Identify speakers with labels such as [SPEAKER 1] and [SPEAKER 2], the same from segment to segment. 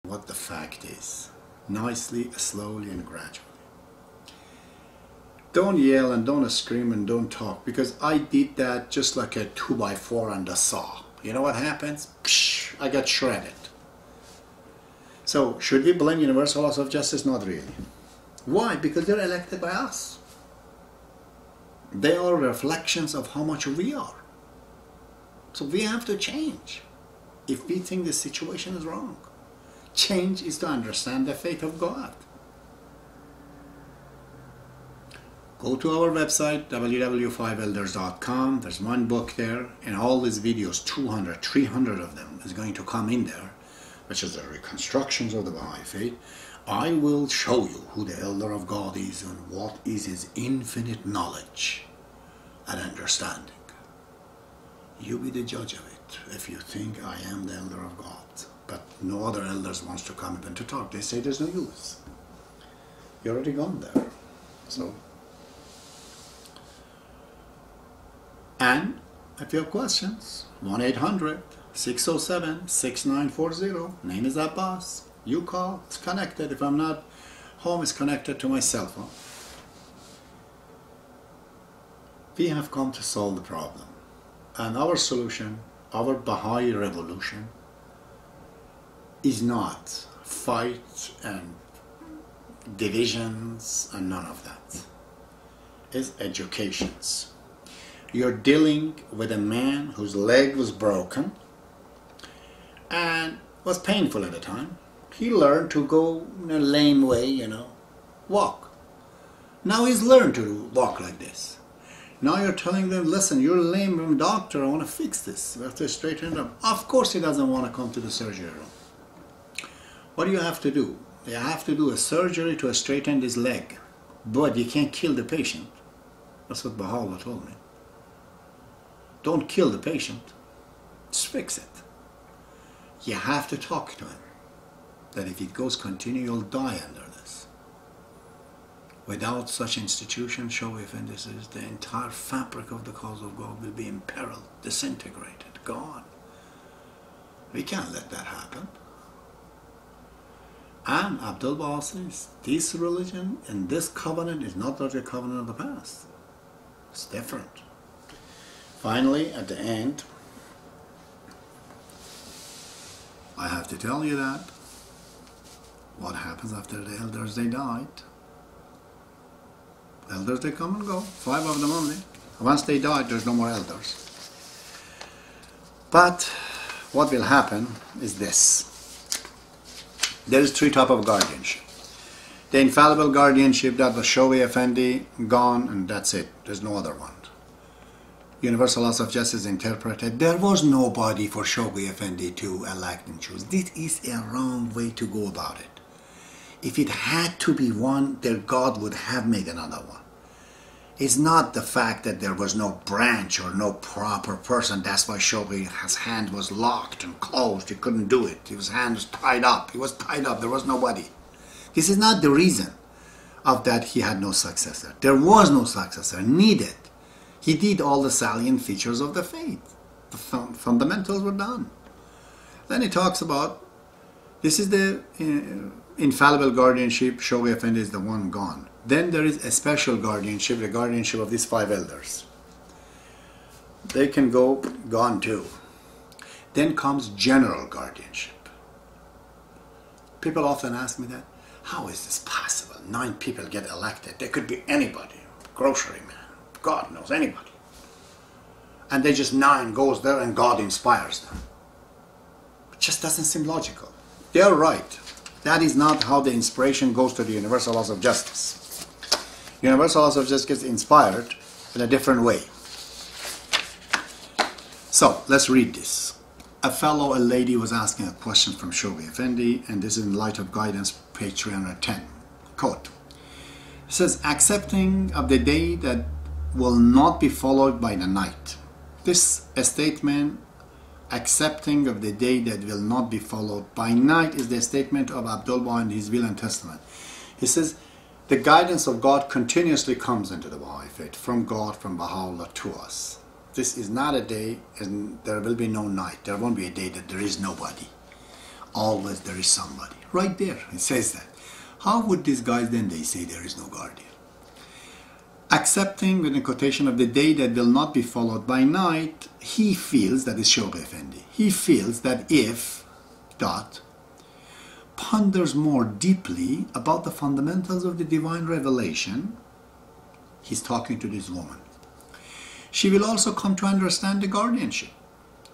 [SPEAKER 1] what the fact is, nicely, slowly and gradually. Don't yell and don't scream and don't talk, because I did that just like a 2x4 on the saw. You know what happens? Psh, I got shredded. So should we blame universal laws of justice? Not really. Why? Because they're elected by us. They are reflections of how much we are. So we have to change if we think the situation is wrong. Change is to understand the faith of God. Go to our website, www.5elders.com. There's one book there, and all these videos, 200, 300 of them, is going to come in there, which is the reconstructions of the Baha'i faith. I will show you who the Elder of God is and what is his infinite knowledge and understanding. You be the judge of it if you think I am the Elder of God. But no other elders wants to come even to talk. They say there's no use. You're already gone there. So, and if you have questions, 1-800-607-6940. Name is Abbas. You call, it's connected. If I'm not home, it's connected to my cell phone. We have come to solve the problem. And our solution, our Baha'i revolution, is not fight and divisions and none of that. It's educations. You're dealing with a man whose leg was broken and was painful at the time. He learned to go in a lame way, walk. Now he's learned to walk like this. Now you're telling them, listen, you're a lame doctor, I want to fix this. We have to straighten it up. Of course he doesn't want to come to the surgery room. What do you have to do? You have to do a surgery to straighten his leg. But you can't kill the patient. That's what Baha'u'llah told me. Don't kill the patient. Just fix it. You have to talk to him. That if it goes continue, you'll die under this. Without such institution, Shawi Effendi, the entire fabric of the cause of God will be imperiled, disintegrated, gone. We can't let that happen. And Abdul Baha says, this religion and this covenant is not like the covenant of the past. It's different. Finally, at the end, I have to tell you that what happens after the elders, they died. Elders, they come and go. 5 of them only. Once they died, there's no more elders. But what will happen is this. There is 3 types of guardianship. The infallible guardianship, that was Shawi Effendi, gone, and that's it. There's no other one. Universal laws of justice interpreted. There was nobody for Shawi Effendi to elect and choose. This is a wrong way to go about it. If it had to be one, then God would have made another one. It's not the fact that there was no branch or no proper person. That's why Shawi's hand was locked and closed. He couldn't do it. His hand was tied up. He was tied up. There was nobody. This is not the reason of that he had no successor. There was no successor needed. He did all the salient features of the faith. The fundamentals were done. Then he talks about, this is the infallible guardianship. Shawi Effendi is the one gone. Then there is a special guardianship, the guardianship of these 5 elders. They can go, gone too. Then comes general guardianship. People often ask me that, how is this possible? 9 people get elected. There could be anybody, grocery man, God knows, anybody. And they just 9 goes there and God inspires them. It just doesn't seem logical. They're right. That is not how the inspiration goes to the universal laws of justice. Universal laws of justice gets inspired in a different way. So, let's read this. A lady was asking a question from Shawi Effendi, and this is in Light of Guidance, page 310. Quote. It says, accepting of the day that will not be followed by the night. This statement, accepting of the day that will not be followed by night, is the statement of Abdul Baha in his Will and Testament. He says, the guidance of God continuously comes into the Baha'i faith, from God, from Baha'u'llah to us. This is not a day, and there will be no night. There won't be a day that there is nobody. Always there is somebody. Right there, it says that. How would these guys then, they say there is no guardian? Accepting, with a quotation, of the day that will not be followed by night, he feels, that is Shoghi Effendi, he feels that if, ponders more deeply about the fundamentals of the divine revelation, he's talking to this woman, she will also come to understand the guardianship.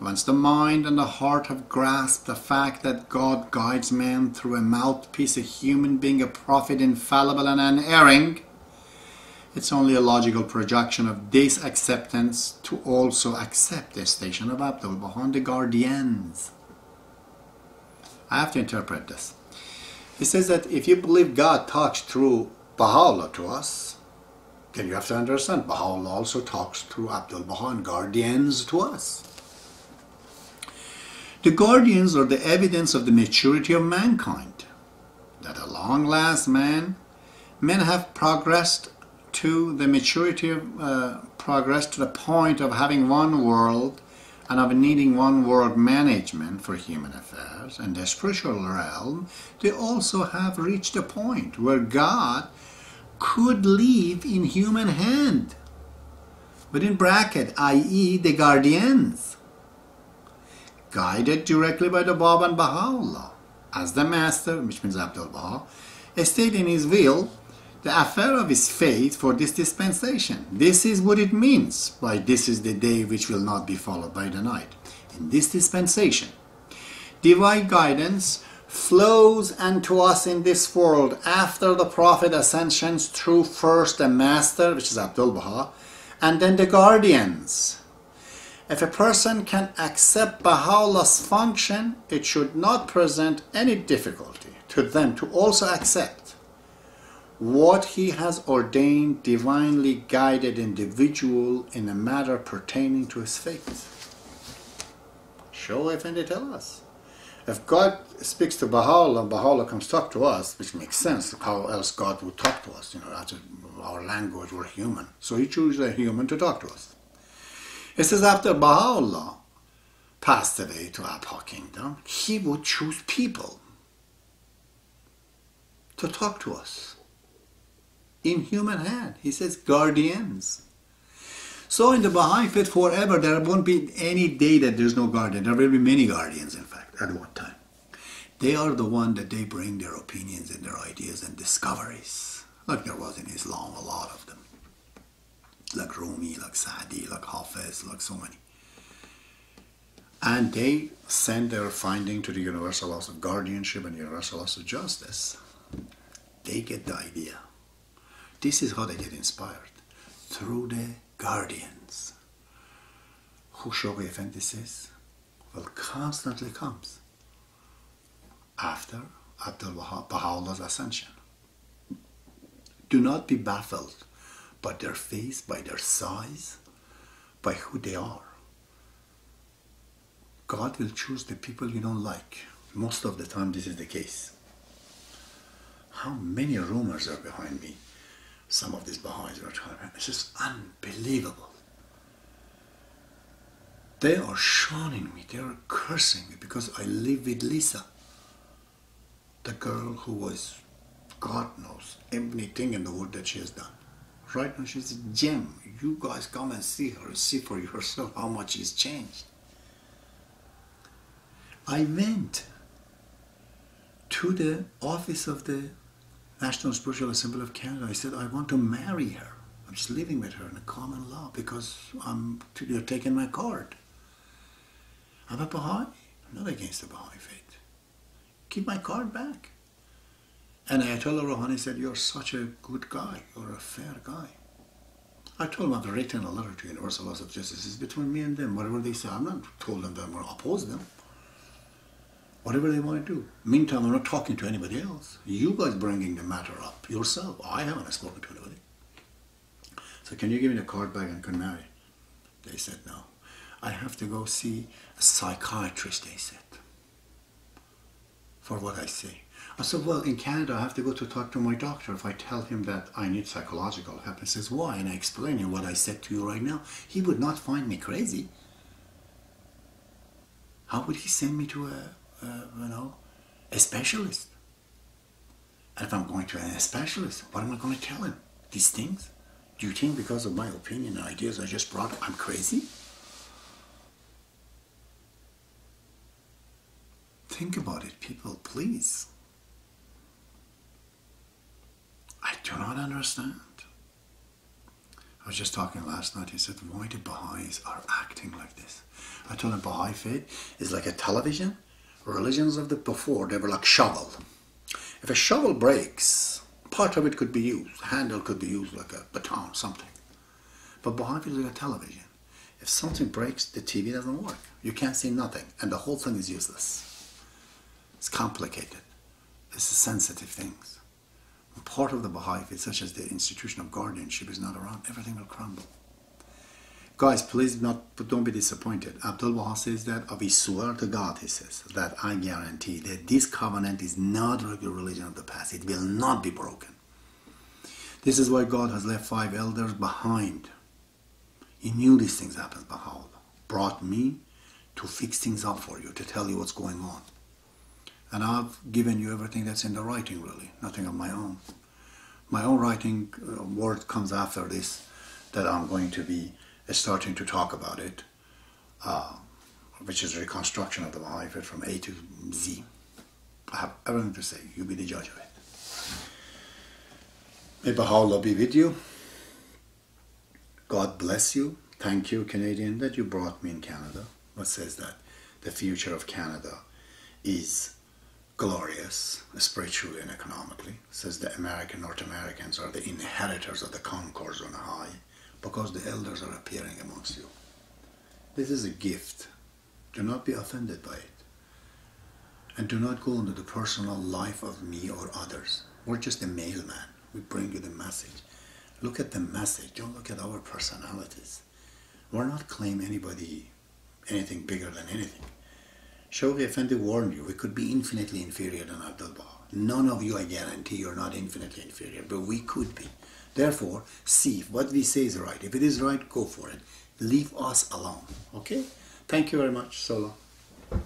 [SPEAKER 1] Once the mind and the heart have grasped the fact that God guides man through a mouthpiece, a human being, a prophet, infallible and unerring, it's only a logical projection of this acceptance to also accept the station of Abdul Baha, the guardians. I have to interpret this. He says that if you believe God talks through Baha'u'llah to us, then you have to understand Baha'u'llah also talks through Abdul Baha and guardians to us. The guardians are the evidence of the maturity of mankind, that at long last men have progressed to the maturity of progress to the point of having one world and of needing one world management for human affairs. And the spiritual realm, they also have reached a point where God could live in human hand, within bracket, i.e. the guardians, guided directly by the Bab and Baha'u'llah, as the Master, which means Abdul Baha, stated in his will the affair of his faith for this dispensation. This is what it means by this is the day which will not be followed by the night. In this dispensation, divine guidance flows unto us in this world after the Prophet ascensions through first the Master, which is Abdul Baha, and then the guardians. If a person can accept Baha'u'llah's function, it should not present any difficulty to them to also accept what he has ordained divinely guided individual in a matter pertaining to his faith. Shoghi Effendi tell us. If God speaks to Baha'u'llah and Baha'u'llah comes talk to us, which makes sense, how else God would talk to us? That's our language, we're human. So he chooses a human to talk to us. It says after Baha'u'llah passed away to Abha Kingdom, he would choose people to talk to us. In human hand. He says guardians. So in the Baha'i faith forever, there won't be any day that there's no guardian. There will be many guardians, in fact, at one time. They are the one that they bring their opinions and their ideas and discoveries. Like there was in Islam, a lot of them. Like Rumi, like Sa'di, like Hafiz, like so many. And they send their finding to the universal laws of guardianship and universal laws of justice. They get the idea. This is how they get inspired, through the guardians, who Shoghi Effendi says will constantly comes after Abdul Baha'u'llah's ascension. Do not be baffled by their face, by their size, by who they are. God will choose the people you don't like. Most of the time this is the case. How many rumors are behind me? Some of these Baha'is are trying. It's just unbelievable. They are shunning me. They are cursing me because I live with Lisa, the girl who was, God knows, everything in the world that she has done. Right now she's a gem. You guys come and see her, see for yourself how much she's changed. I went to the office of the National Spiritual Assembly of Canada. I said, I want to marry her. I'm just living with her in a common law because you're taking my card. I'm a Baha'i. I'm not against the Baha'i faith. Keep my card back. And Ayatollah Rouhani said, you're such a good guy. You're a fair guy. I told him I've written a letter to Universal Laws of Justice. It's between me and them. Whatever they say, I'm not told them that I'm going to oppose them. Whatever they want to do. Meantime, I'm not talking to anybody else. You guys bringing the matter up yourself. I haven't spoken to anybody. So can you give me the card back and can marry? They said no. I have to go see a psychiatrist, they said, for what I say. I said, well, in Canada, I have to go to talk to my doctor if I tell him that I need psychological help. He says, why? And I explain him what I said to you right now. He would not find me crazy. How would he send me to a specialist? And if I'm going to a specialist, what am I going to tell him? These things? Do you think because of my opinion and ideas I just brought, I'm crazy? Think about it, people, please. I do not understand. I was just talking last night, he said, why the Baha'is are acting like this? I told him Baha'i faith is like a television. Religions of the before, they were like shovel. If a shovel breaks, part of it could be used. A handle could be used like a baton, something. But Baha'i faith is like a television. If something breaks, the TV doesn't work. You can't see nothing. And the whole thing is useless. It's complicated. It's sensitive things. When part of the Baha'i faith, such as the institution of guardianship, is not around, everything will crumble. Guys, please don't be disappointed. Abdul Baha says that, we swear to God, he says, that I guarantee that this covenant is not regular religion of the past. It will not be broken. This is why God has left 5 elders behind. He knew these things happened. Baha'u'llah brought me to fix things up for you, to tell you what's going on. And I've given you everything that's in the writing, really, nothing of my own. My own writing word comes after this, that I'm going to be starting to talk about it, which is reconstruction of the Baha'i faith from A to Z. I have everything to say. You be the judge of it. May Baha'u'llah be with you. God bless you. Thank you, Canadian, that you brought me in Canada. What says that the future of Canada is glorious, spiritually and economically. It says the North Americans are the inheritors of the concords on high, because the elders are appearing amongst you. This is a gift. Do not be offended by it. And do not go into the personal life of me or others. We're just a mailman. We bring you the message. Look at the message. Don't look at our personalities. We're not claiming anybody anything bigger than anything. Shoghi Effendi warned you, we could be infinitely inferior than Abdul Baha. None of you, I guarantee, you're not infinitely inferior, but we could be. Therefore, see if what we say is right. If it is right, go for it. Leave us alone. Okay? Thank you very much. So long.